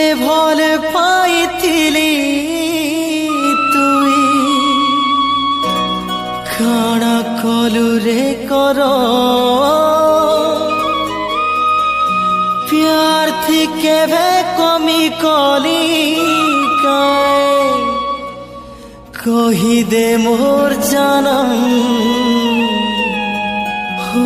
एते भल पाइथिली तुई काणा कलु रे कर प्यार थी केवे कमी कली काए कही दे मोर जानम हो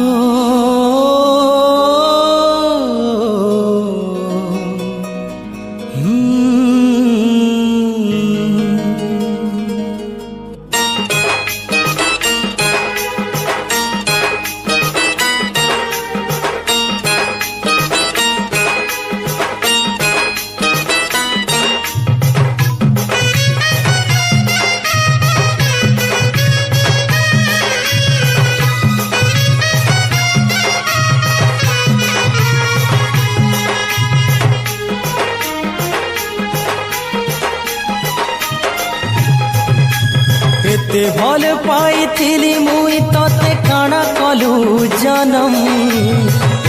एते भल पाइथिली मुई तते काणा कलु जनम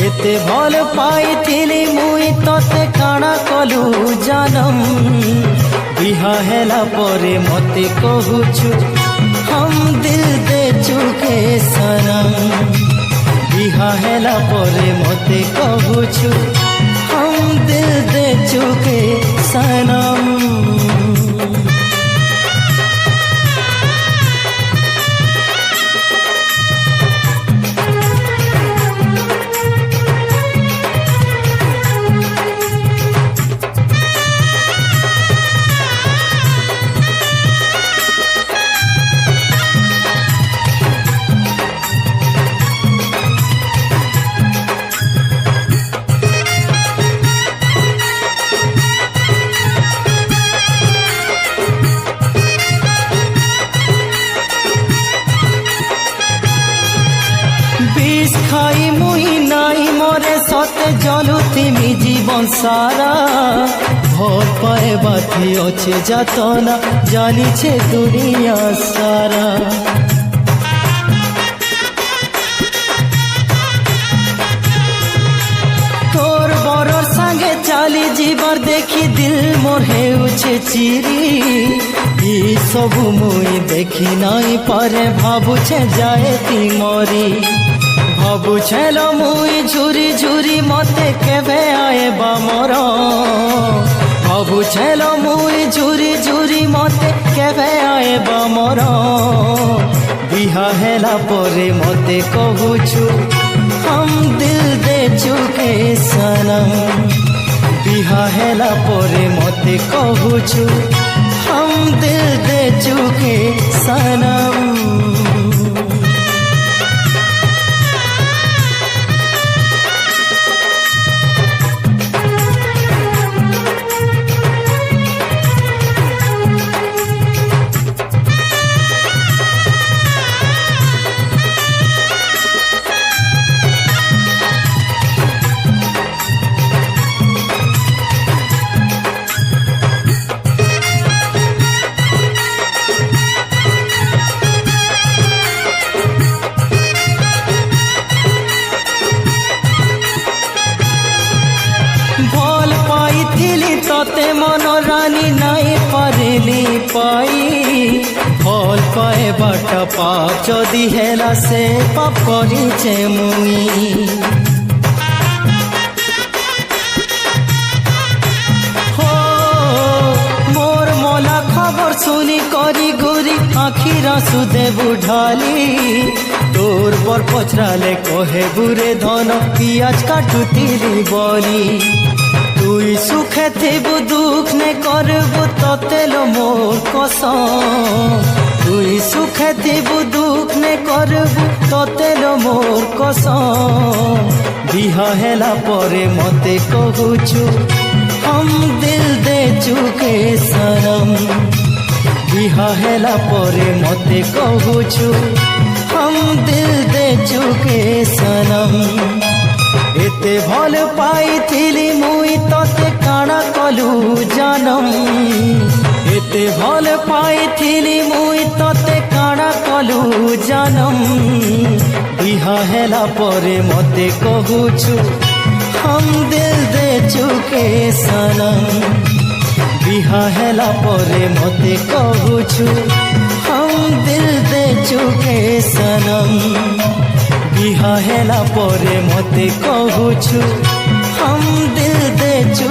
एते भल पाइथिली मुई तते काणा कलु जनम बिहा हेला परे मते कहूछु हम दिल दे चुके सनम बिहा हेला परे मते कहूछु हम दिल दे चुके सनम खाई मुई नाई मोरे सते जलुथिमी जीवन सारा भल पाए बाथी अच्छे जातना जानिछे दुनिया सारा तोर बड़र संगे चाली जीवर देखी दिल मोर हेउछे चिरी ई सबु मुई देखी नाई पारे भाबुछे जाए ती मरी भाबुछेलो मुई झुरी झुरी मते केवे आएबा मोर भाबुछेलो मुई झुरी झुरी मते केवे आएबा मोर बिहा हेला परे मते कहूछु हम दिल दे चुके सनम बिहा हेला परे मते कहूछु हम दिल दे चुके सनम भल पाइथिली तते मन रानी नाई पारिली पाई भल पाए बाटा पाप जदि हेला से पाप करिछे मुई हो मोर मोला खबर सुनी करी गुरी आखिर आंसू दे बुढ़ाली तोर पर पचराले कहे बुरे धन पियाज काटुतिली बोली तुई सुखे थेबु दुख ने करबु ततेलो मोर कसम तुई सुखे थेबु दुख ने करबु ततेलो मोर कसम बिहा हेला परे मते कहूछु हम दिल दे चुके सनम बिहा हेला परे मते कहूछु हम दिल दे चुके सनम एते भल पाइथिली मुई तते काणा कलु जानम एते भल पाइथिली मुई तते काणा कलु जानम बिहा हेला परे मते कहूछु हम दिल दे चुके सनम बिहा हेला परे मते कहूछु हम दिल दे चुके सनम बिहा हेला परे मते कहूछु हम दिल दे चुके